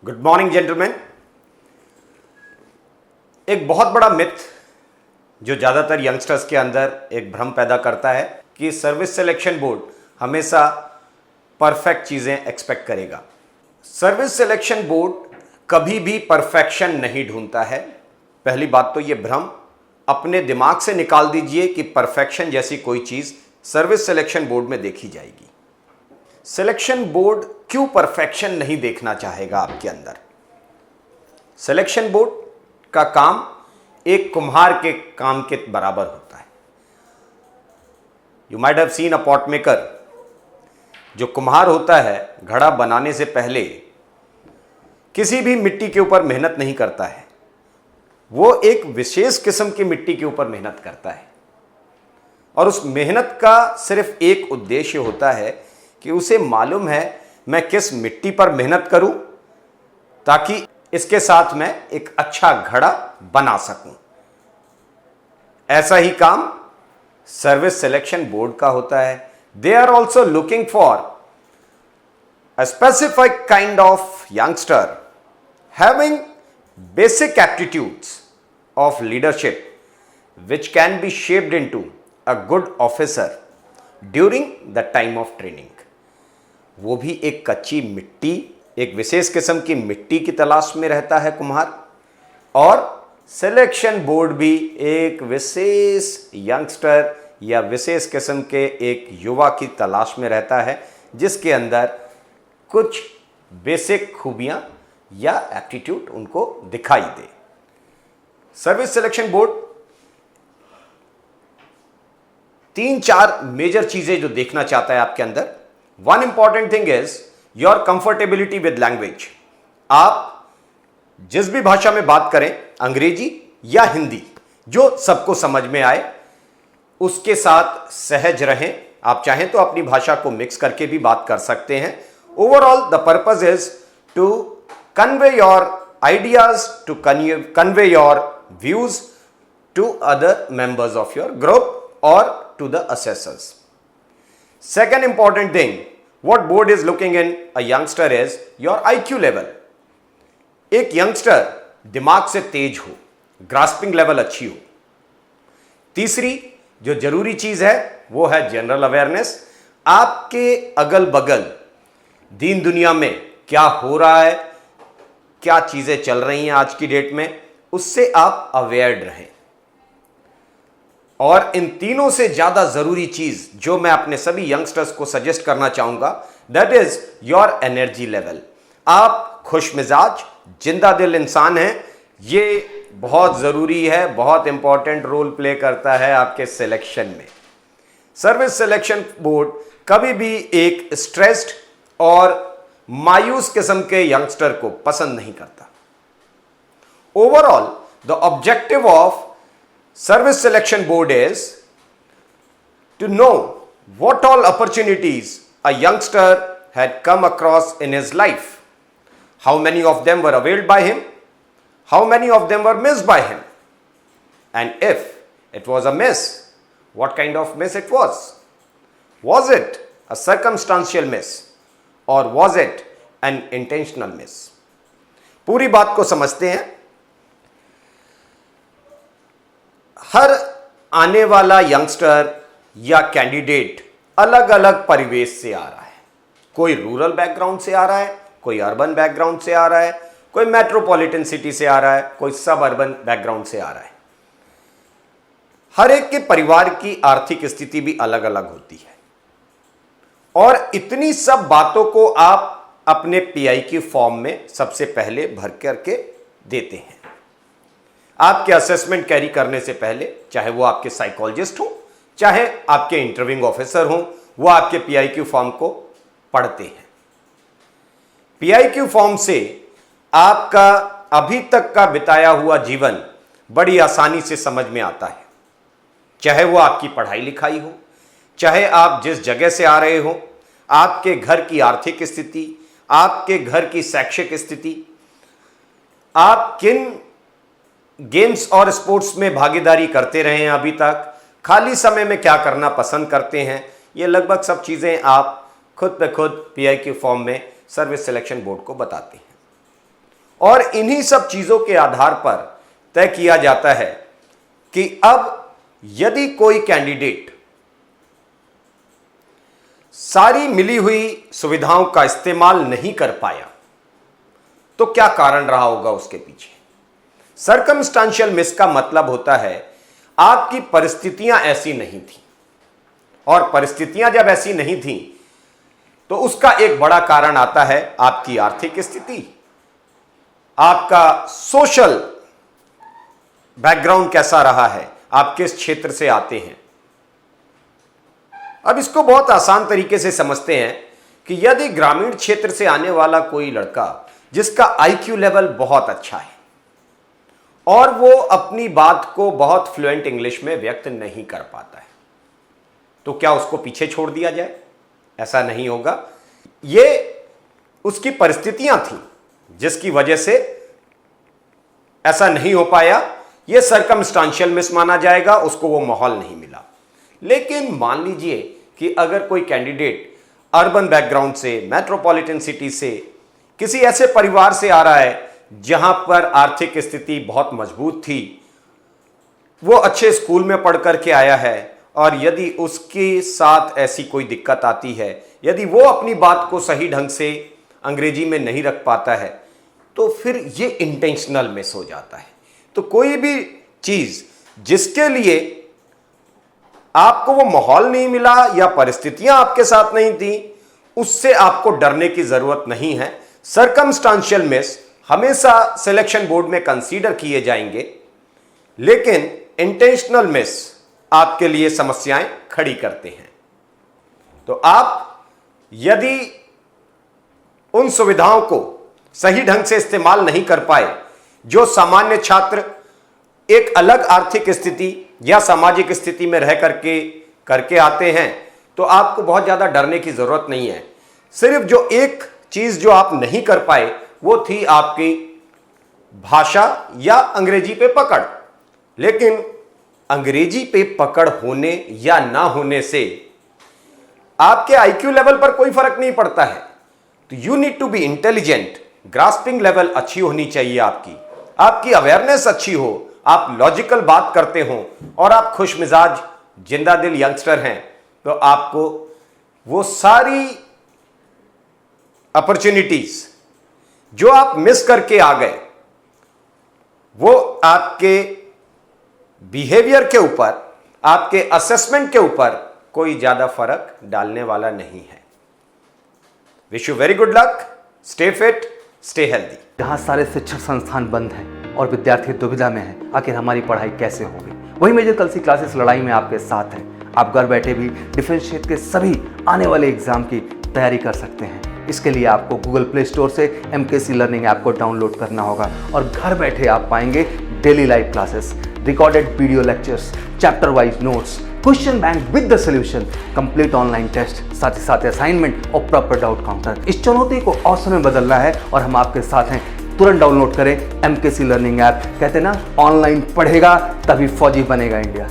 Good morning gentleman. एक बहुत बड़ा मिथ जो ज़्यादातर यंगस्टर्स के अंदर एक भ्रम पैदा करता है कि सर्विस सिलेक्शन बोर्ड हमेशा परफेक्ट चीज़ें एक्सपेक्ट करेगा। सर्विस सिलेक्शन बोर्ड कभी भी परफेक्शन नहीं ढूंढता है। पहली बात तो ये भ्रम अपने दिमाग से निकाल दीजिए कि परफेक्शन जैसी कोई चीज़ सर्विस सिलेक्शन बोर्ड में देखी जाएगी। सिलेक्शन बोर्ड क्यों परफेक्शन नहीं देखना चाहेगा आपके अंदर? सिलेक्शन बोर्ड का काम एक कुम्हार के काम के बराबर होता है। You might have seen a pot maker. जो कुम्हार होता है घड़ा बनाने से पहले किसी भी मिट्टी के ऊपर मेहनत नहीं करता है, वो एक विशेष किस्म की मिट्टी के ऊपर मेहनत करता है और उस मेहनत का सिर्फ एक उद्देश्य होता है कि उसे मालूम है मैं किस मिट्टी पर मेहनत करूं ताकि इसके साथ मैं एक अच्छा घड़ा बना सकूं। ऐसा ही काम सर्विस सिलेक्शन बोर्ड का होता है। They are also looking for a specific kind of youngster having basic aptitudes of leadership which can be shaped into a good officer during the time of training। वो भी एक कच्ची मिट्टी, एक विशेष किस्म की मिट्टी की तलाश में रहता है कुम्हार, और सिलेक्शन बोर्ड भी एक विशेष यंगस्टर या विशेष किस्म के एक युवा की तलाश में रहता है जिसके अंदर कुछ बेसिक खूबियां या एप्टीट्यूड उनको दिखाई दे। सर्विस सिलेक्शन बोर्ड 3-4 मेजर चीजें जो देखना चाहता है आपके अंदर। One important thing is your comfortability with language. आप जिस भी भाषा में बात करें, अंग्रेजी या हिंदी, जो सबको समझ में आए उसके साथ सहज रहें। आप चाहें तो अपनी भाषा को मिक्स करके भी बात कर सकते हैं। Overall the purpose is to convey your ideas, to convey your views to other members of your group or to the assessors। Second important thing, what board is looking in a youngster is your IQ level। एक youngster दिमाग से तेज हो, grasping level अच्छी हो। तीसरी जो जरूरी चीज है वो है जनरल अवेयरनेस। आपके अगल बगल दीन दुनिया में क्या हो रहा है, क्या चीजें चल रही हैं आज की डेट में, उससे आप अवेयर रहें। और इन तीनों से ज्यादा जरूरी चीज जो मैं अपने सभी यंगस्टर्स को सजेस्ट करना चाहूंगा, that is your energy level. आप खुश मिजाज जिंदा दिल इंसान हैं, ये बहुत जरूरी है, बहुत इंपॉर्टेंट रोल प्ले करता है आपके सिलेक्शन में। सर्विस सिलेक्शन बोर्ड कभी भी एक स्ट्रेस्ड और मायूस किस्म के यंगस्टर को पसंद नहीं करता। Overall the objective of service selection board is to know what all opportunities a youngster had come across in his life, how many of them were availed by him, how many of them were missed by him, and if it was a miss, what kind of miss it was? Was it a circumstantial miss or was it an intentional miss? पूरी बात को समझते हैं। हर आने वाला youngster या candidate अलग अलग परिवेश से आ रहा है। कोई रूरल बैकग्राउंड से आ रहा है, कोई अर्बन बैकग्राउंड से आ रहा है, कोई मेट्रोपॉलिटन सिटी से आ रहा है, कोई सब अर्बन बैकग्राउंड से आ रहा है। हर एक के परिवार की आर्थिक स्थिति भी अलग अलग होती है और इतनी सब बातों को आप अपने पीआईक्यू फॉर्म में सबसे पहले भर करके देते हैं। आपके असेसमेंट कैरी करने से पहले, चाहे वो आपके साइकोलॉजिस्ट हो, चाहे आपके इंटरव्यूइंग ऑफिसर हो, वो आपके पीआईक्यू फॉर्म को पढ़ते हैं। पीआईक्यू फॉर्म से आपका अभी तक का बिताया हुआ जीवन बड़ी आसानी से समझ में आता है। चाहे वो आपकी पढ़ाई लिखाई हो, चाहे आप जिस जगह से आ रहे हो, आपके घर की आर्थिक स्थिति, आपके घर की शैक्षिक स्थिति, आप किन गेम्स और स्पोर्ट्स में भागीदारी करते रहे हैं अभी तक, खाली समय में क्या करना पसंद करते हैं, ये लगभग सब चीज़ें आप खुद ब खुद पीआईक्यू फॉर्म में सर्विस सिलेक्शन बोर्ड को बताते हैं। और इन्हीं सब चीजों के आधार पर तय किया जाता है कि अब यदि कोई कैंडिडेट सारी मिली हुई सुविधाओं का इस्तेमाल नहीं कर पाया तो क्या कारण रहा होगा उसके पीछे। सर्कमस्टांशियल मिस का मतलब होता है आपकी परिस्थितियां ऐसी नहीं थी, और परिस्थितियां जब ऐसी नहीं थी तो उसका एक बड़ा कारण आता है आपकी आर्थिक स्थिति, आपका सोशल बैकग्राउंड कैसा रहा है, आप किस क्षेत्र से आते हैं। अब इसको बहुत आसान तरीके से समझते हैं कि यदि ग्रामीण क्षेत्र से आने वाला कोई लड़का जिसका आईक्यू लेवल बहुत अच्छा है और वो अपनी बात को बहुत फ्लुएंट इंग्लिश में व्यक्त नहीं कर पाता है, तो क्या उसको पीछे छोड़ दिया जाए? ऐसा नहीं होगा। ये उसकी परिस्थितियां थी जिसकी वजह से ऐसा नहीं हो पाया, ये सर्कमस्टांशियल मिस माना जाएगा, उसको वो माहौल नहीं मिला। लेकिन मान लीजिए कि अगर कोई कैंडिडेट अर्बन बैकग्राउंड से, मेट्रोपॉलिटन सिटी से, किसी ऐसे परिवार से आ रहा है जहां पर आर्थिक स्थिति बहुत मजबूत थी, वो अच्छे स्कूल में पढ़ करके आया है, और यदि उसके साथ ऐसी कोई दिक्कत आती है, यदि वो अपनी बात को सही ढंग से अंग्रेजी में नहीं रख पाता है, तो फिर ये इंटेंशनल मिस हो जाता है। तो कोई भी चीज जिसके लिए आपको वो माहौल नहीं मिला या परिस्थितियां आपके साथ नहीं थी, उससे आपको डरने की जरूरत नहीं है। सर्कमस्टांशियल मिस हमेशा सिलेक्शन बोर्ड में कंसीडर किए जाएंगे, लेकिन इंटेंशनल मिस आपके लिए समस्याएं खड़ी करते हैं। तो आप यदि उन सुविधाओं को सही ढंग से इस्तेमाल नहीं कर पाए जो सामान्य छात्र एक अलग आर्थिक स्थिति या सामाजिक स्थिति में रह करके आते हैं, तो आपको बहुत ज्यादा डरने की जरूरत नहीं है। सिर्फ जो एक चीज जो आप नहीं कर पाए वो थी आपकी भाषा या अंग्रेजी पे पकड़। लेकिन अंग्रेजी पे पकड़ होने या ना होने से आपके आईक्यू लेवल पर कोई फर्क नहीं पड़ता है। तो you need to be intelligent, grasping level अच्छी होनी चाहिए, आपकी अवेयरनेस अच्छी हो, आप लॉजिकल बात करते हो और आप खुश मिजाज जिंदा दिल यंगस्टर हैं, तो आपको वो सारी अपॉर्चुनिटीज जो आप मिस करके आ गए, वो आपके बिहेवियर के ऊपर, आपके असेसमेंट के ऊपर कोई ज्यादा फर्क डालने वाला नहीं है। Wish you very good luck, stay fit, stay healthy. जहाँ सारे शिक्षण संस्थान बंद हैं और विद्यार्थी दुविधा में हैं, आखिर हमारी पढ़ाई कैसे होगी, वही मेजर कलसी क्लासेस लड़ाई में आपके साथ हैं। आप घर बैठे भी डिफेंस क्षेत्र के सभी आने वाले एग्जाम की तैयारी कर सकते हैं। इसके लिए आपको गूगल प्ले स्टोर से MKC लर्निंग ऐप को डाउनलोड करना होगा और घर बैठे आप पाएंगे daily live classes, recorded video lectures, chapter wise notes, question bank with the solution, complete online test, साथ ही साथ असाइनमेंट और प्रॉपर डाउट काउंटर। इस चुनौती को अवसर में बदलना है और हम आपके साथ हैं। तुरंत डाउनलोड करें MKC लर्निंग ऐप। कहते हैं ना, ऑनलाइन पढ़ेगा तभी फौजी बनेगा इंडिया।